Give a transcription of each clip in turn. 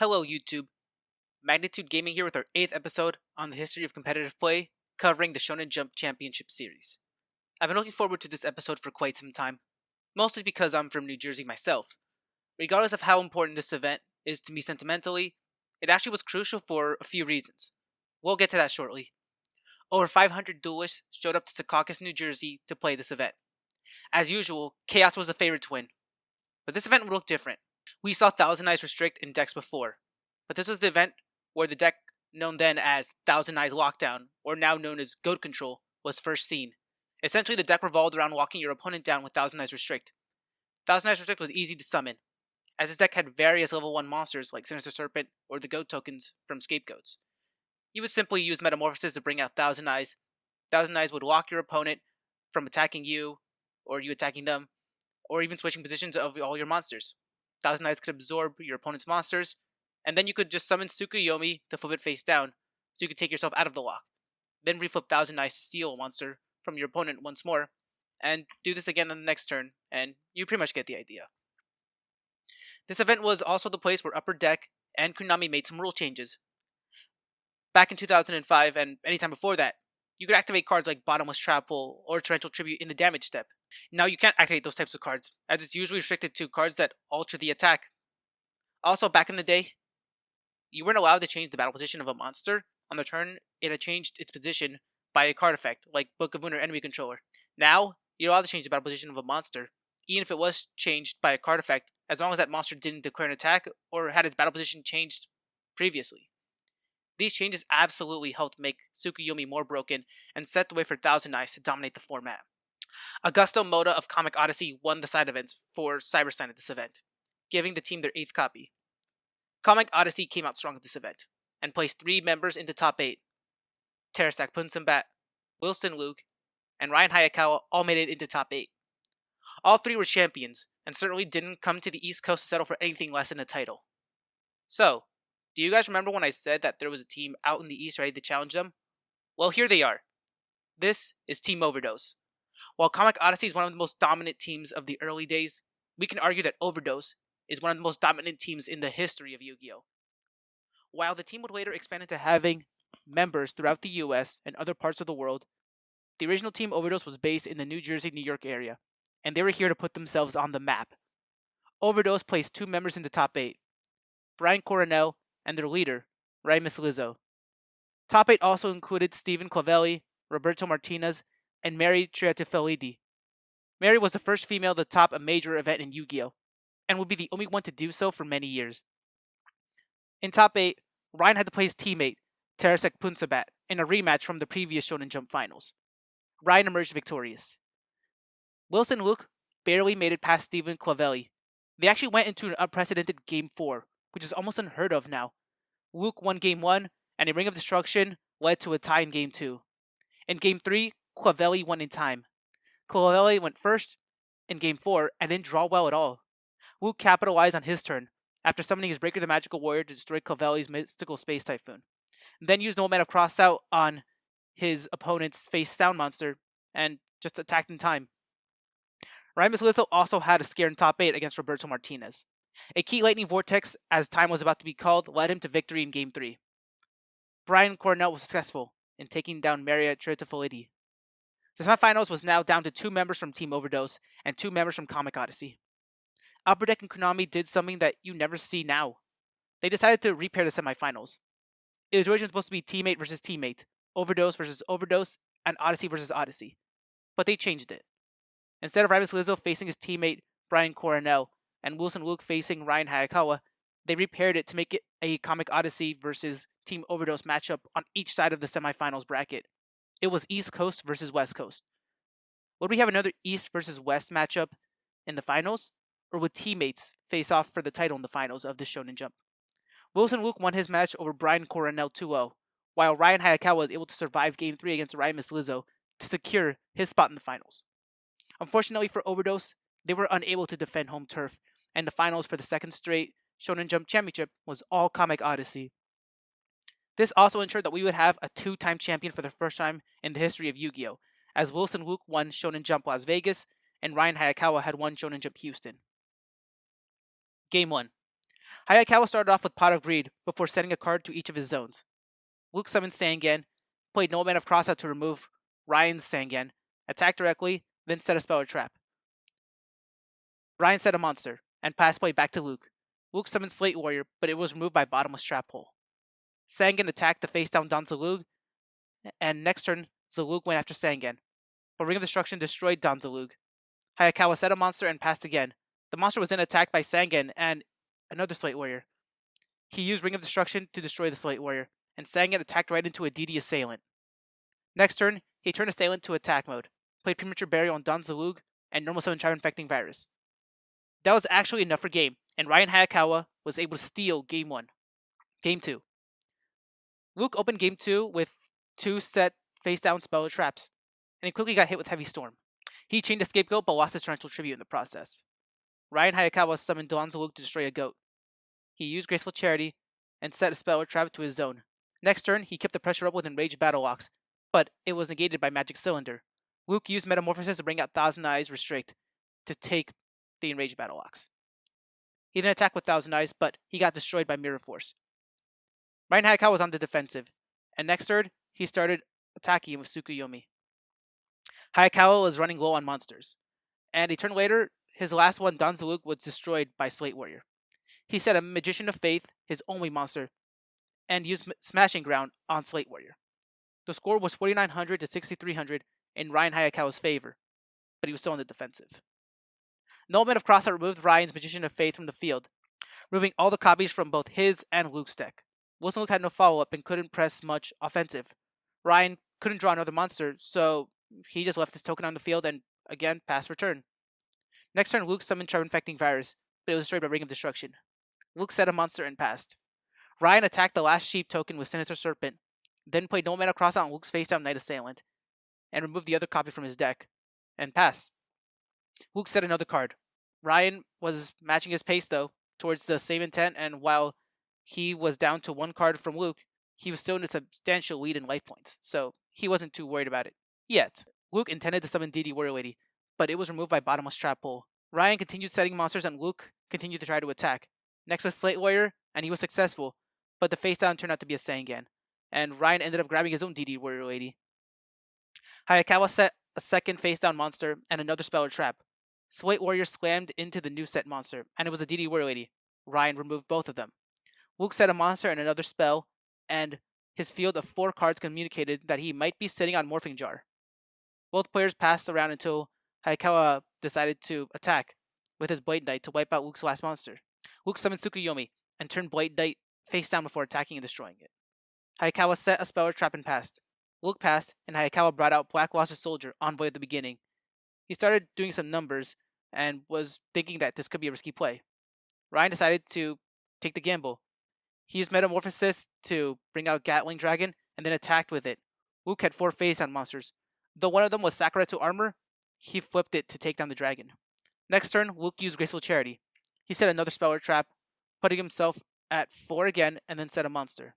Hello, YouTube. Magnitude Gaming here with our 8th episode on the history of competitive play, covering the Shonen Jump Championship Series. I've been looking forward to this episode for quite some time, mostly because I'm from New Jersey myself. Regardless of how important this event is to me sentimentally, it actually was crucial for a few reasons. We'll get to that shortly. Over 500 duelists showed up to Secaucus, New Jersey to play this event. As usual, Chaos was the favorite to win, but this event would look different. We saw Thousand Eyes Restrict in decks before, but this was the event where the deck known then as Thousand Eyes Lockdown, or now known as Goat Control, was first seen. Essentially, the deck revolved around locking your opponent down with Thousand Eyes Restrict. Thousand Eyes Restrict was easy to summon, as this deck had various level 1 monsters like Sinister Serpent or the Goat tokens from Scapegoats. You would simply use Metamorphosis to bring out Thousand Eyes. Thousand Eyes would lock your opponent from attacking you, or you attacking them, or even switching positions of all your monsters. Thousand Eyes could absorb your opponent's monsters, and then you could just summon Tsukuyomi to flip it face down, so you could take yourself out of the lock. Then reflip Thousand Eyes to steal a monster from your opponent once more, and do this again on the next turn, and you pretty much get the idea. This event was also the place where Upper Deck and Konami made some rule changes. Back in 2005, and anytime before that, you could activate cards like Bottomless Trap Hole or Torrential Tribute in the damage step. Now you can't activate those types of cards, as it's usually restricted to cards that alter the attack. Also, back in the day, you weren't allowed to change the battle position of a monster on the turn it had changed its position by a card effect, like Book of Moon or Enemy Controller. Now, you're allowed to change the battle position of a monster, even if it was changed by a card effect, as long as that monster didn't declare an attack or had its battle position changed previously. These changes absolutely helped make Tsukuyomi more broken and set the way for Thousand Eyes to dominate the format. Augusto Moda of Comic Odyssey won the side events for Cybersign at this event, giving the team their 8th copy. Comic Odyssey came out strong at this event, and placed 3 members into top 8. Terasak Punsambat, Wilson Luke, and Ryan Hayakawa all made it into top 8. All 3 were champions, and certainly didn't come to the East Coast to settle for anything less than a title. So, do you guys remember when I said that there was a team out in the East ready to challenge them? Well, here they are. This is Team Overdose. While Comic Odyssey is one of the most dominant teams of the early days, we can argue that Overdose is one of the most dominant teams in the history of Yu-Gi-Oh! While the team would later expand into having members throughout the US and other parts of the world, the original Team Overdose was based in the New Jersey, New York area, and they were here to put themselves on the map. Overdose placed 2 members in the top 8, Brian Coronel and their leader, Raimus Lizzo. Top 8 also included Stephen Clavelli, Roberto Martinez, and Mary Triatifelidi. Mary was the first female to top a major event in Yu-Gi-Oh! And would be the only one to do so for many years. In top 8, Ryan had to play his teammate, Terasek Punsabat, in a rematch from the previous Shonen Jump finals. Ryan emerged victorious. Wilson Luke barely made it past Stephen Clavelli. They actually went into an unprecedented Game 4, which is almost unheard of now. Luke won Game 1, and a Ring of Destruction led to a tie in Game 2. In Game 3, Clavelli won in time. Clavelli went first in Game 4 and didn't draw well at all. Luke capitalized on his turn after summoning his Breaker the Magical Warrior to destroy Clavelli's Mystical Space Typhoon. Then used No Mana Crossout on his opponent's face down monster and just attacked in time. Raimus Lizzo also had a scare in top 8 against Roberto Martinez. A key lightning vortex, as time was about to be called, led him to victory in Game 3. Brian Cornell was successful in taking down Maria Triatifelidi. The semifinals was now down to 2 members from Team Overdose and 2 members from Comic Odyssey. Upper Deck and Konami did something that you never see now. They decided to repair the semifinals. It was originally supposed to be teammate versus teammate, Overdose versus Overdose, and Odyssey versus Odyssey. But they changed it. Instead of Raimus Lizzo facing his teammate Brian Coronel and Wilson Luke facing Ryan Hayakawa, they repaired it to make it a Comic Odyssey versus Team Overdose matchup on each side of the semifinals bracket. It was East Coast versus West Coast. Would we have another East versus West matchup in the finals? Or would teammates face off for the title in the finals of this Shonen Jump? Wilson Luke won his match over Brian Coronel 2-0, while Ryan Hayakawa was able to survive Game 3 against Raimus Lizzo to secure his spot in the finals. Unfortunately for Overdose, they were unable to defend home turf, and the finals for the second straight Shonen Jump Championship was all Comic Odyssey. This also ensured that we would have a 2-time champion for the first time in the history of Yu-Gi-Oh!, as Wilson Luke won Shonen Jump Las Vegas, and Ryan Hayakawa had won Shonen Jump Houston. Game 1. Hayakawa started off with Pot of Greed before setting a card to each of his zones. Luke summoned Sangan, played No Man of Crossout to remove Ryan's Sangan, attacked directly, then set a spell or trap. Ryan set a monster, and pass play back to Luke. Luke summoned Slate Warrior, but it was removed by Bottomless Trap Hole. Sangan attacked the face down Don Zalug, and next turn, Zalug went after Sangan. But Ring of Destruction destroyed Don Zalug. Hayakawa set a monster and passed again. The monster was then attacked by Sangan and another Slate Warrior. He used Ring of Destruction to destroy the Slate Warrior, and Sangan attacked right into a DD Assailant. Next turn, he turned Assailant to attack mode, played Premature Burial on Don Zalug, and Normal Summon Tribe Infecting Virus. That was actually enough for game, and Ryan Hayakawa was able to steal Game 1. Game 2. Luke opened Game 2 with 2 set face-down spell traps, and he quickly got hit with Heavy Storm. He chained a Scapegoat but lost his Torrential Tribute in the process. Ryan Hayakawa summoned Don Zalug to destroy a goat. He used Graceful Charity and set a spell or trap to his zone. Next turn, he kept the pressure up with Enraged Battle Ox, but it was negated by Magic Cylinder. Luke used Metamorphosis to bring out Thousand Eyes Restrict to take the Enraged Battle Ox. He then attacked with Thousand Eyes, but he got destroyed by Mirror Force. Ryan Hayakawa was on the defensive, and next turn, he started attacking with Tsukuyomi. Hayakawa was running low on monsters, and a turn later, his last one, Don Zalug, was destroyed by Slate Warrior. He set a Magician of Faith, his only monster, and used Smashing Ground on Slate Warrior. The score was 4,900 to 6,300 in Ryan Hayakawa's favor, but he was still on the defensive. No Man of Crossout removed Ryan's Magician of Faith from the field, removing all the copies from both his and Luke's deck. Wilson Luke had no follow-up and couldn't press much offensive. Ryan couldn't draw another monster, so he just left his token on the field and, again, passed for turn. Next turn, Luke summoned Tribe Infecting Virus, but it was destroyed by Ring of Destruction. Luke set a monster and passed. Ryan attacked the last sheep token with Sinister Serpent, then played No Mana Crossout on Luke's face-down Night Assailant, and removed the other copy from his deck, and passed. Luke set another card. Ryan was matching his pace, though, towards the same intent, and while he was down to 1 card from Luke, he was still in a substantial lead in life points, so he wasn't too worried about it yet. Luke intended to summon DD Warrior Lady, but it was removed by Bottomless Trap Hole. Ryan continued setting monsters, and Luke continued to try to attack. Next was Slate Warrior, and he was successful, but the face down turned out to be a Sangan, and Ryan ended up grabbing his own DD Warrior Lady. Hayakawa set a second face down monster and another spell or trap. Slate Warrior slammed into the new set monster, and it was a DD Warrior Lady. Ryan removed both of them. Luke set a monster and another spell, and his field of 4 cards communicated that he might be sitting on Morphing Jar. Both players passed around until Hayakawa decided to attack with his Blade Knight to wipe out Luke's last monster. Luke summoned Tsukuyomi and turned Blade Knight face down before attacking and destroying it. Hayakawa set a spell or trap and passed. Luke passed, and Hayakawa brought out Black Lost Soldier, Envoy at the beginning. He started doing some numbers and was thinking that this could be a risky play. Ryan decided to take the gamble. He used Metamorphosis to bring out Gatling Dragon and then attacked with it. Luke had 4 face-down monsters. Though one of them was Sakura to armor, he flipped it to take down the dragon. Next turn, Luke used Graceful Charity. He set another spell or trap, putting himself at 4 again, and then set a monster.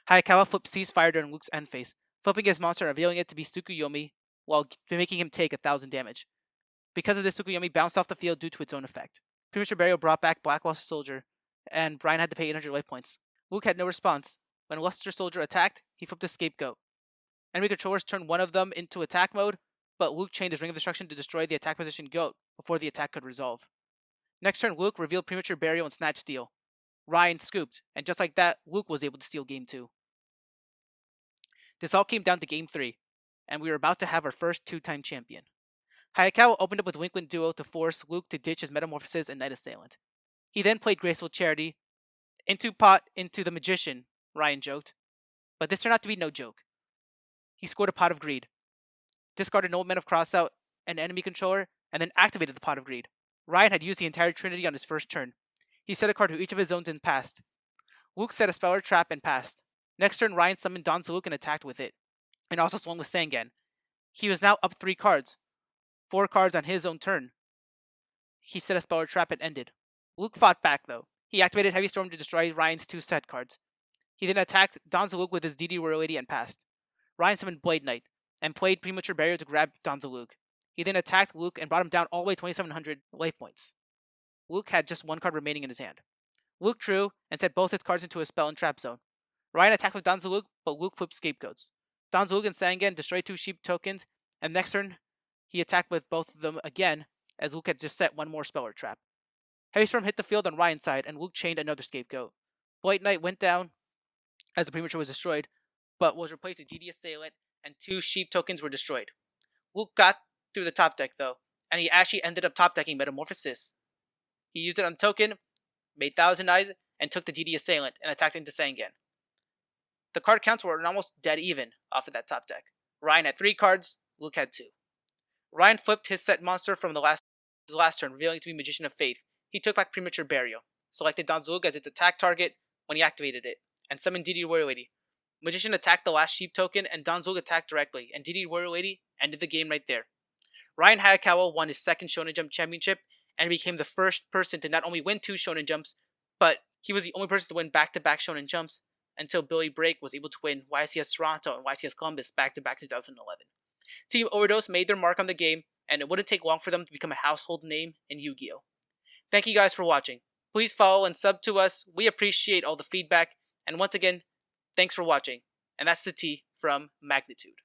Hayakawa flipped Ceasefire during Luke's end phase, flipping his monster and revealing it to be Tsukuyomi while making him take 1,000 damage. Because of this, Tsukuyomi bounced off the field due to its own effect. Premature Burial brought back Black Luster Soldier, and Brian had to pay 800 life points. Luke had no response. When Luster Soldier attacked, he flipped his Scapegoat. Enemy controllers turned one of them into attack mode, but Luke chained his Ring of Destruction to destroy the attack position goat before the attack could resolve. Next turn, Luke revealed Premature Burial and Snatch Steal. Ryan scooped, and just like that, Luke was able to steal Game 2. This all came down to Game 3, and we were about to have our first 2-time champion. Hayakawa opened up with Winkland Duo to force Luke to ditch his Metamorphosis and Night Assailant. He then played Graceful Charity into the Magician, Ryan joked, but this turned out to be no joke. He scored a Pot of Greed, discarded an Old Man of Crossout, an enemy controller, and then activated the Pot of Greed. Ryan had used the entire Trinity on his first turn. He set a card to each of his zones and passed. Luke set a spell or trap and passed. Next turn, Ryan summoned Don Zalug and attacked with it, and also swung with Sangan. He was now up 3 cards, 4 cards on his own turn. He set a spell or trap and ended. Luke fought back, though. He activated Heavy Storm to destroy Ryan's 2 set cards. He then attacked Don Zalug with his DD Warrior Lady and passed. Ryan summoned Blade Knight and played Premature Barrier to grab Don Zalug. He then attacked Luke and brought him down all the way 2,700 life points. Luke had just one card remaining in his hand. Luke drew and set both his cards into a spell and trap zone. Ryan attacked with Danzaluk, but Luke flipped scapegoats. Danzaluk and Sangan destroyed 2 sheep tokens, and next turn, he attacked with both of them again, as Luke had just set one more spell or trap. Heavy Storm hit the field on Ryan's side, and Luke chained another scapegoat. Blight Knight went down as the Premature was destroyed, but was replaced with DD Assailant, and 2 sheep tokens were destroyed. Luke got through the top deck, though, and he actually ended up top decking Metamorphosis. He used it on token, made Thousand Eyes, and took the DD Assailant and attacked into Sangan. The card counts were almost dead even off of that top deck. Ryan had 3 cards, Luke had 2. Ryan flipped his set monster from his last turn, revealing to be Magician of Faith. He took back Premature Burial, selected Danzaluk as its attack target when he activated it, and summoned DD Warrior Lady. Magician attacked the last sheep token, and Danzaluk attacked directly, and DD Warrior Lady ended the game right there. Ryan Hayakawa won his second Shonen Jump championship, and became the first person to not only win 2 Shonen Jumps, but he was the only person to win back-to-back Shonen Jumps, until Billy Brake was able to win YCS Toronto and YCS Columbus back-to-back in 2011. Team Overdose made their mark on the game, and it wouldn't take long for them to become a household name in Yu-Gi-Oh! Thank you guys for watching. Please follow and sub to us. We appreciate all the feedback, and once again, thanks for watching. And that's the T from Magnitude.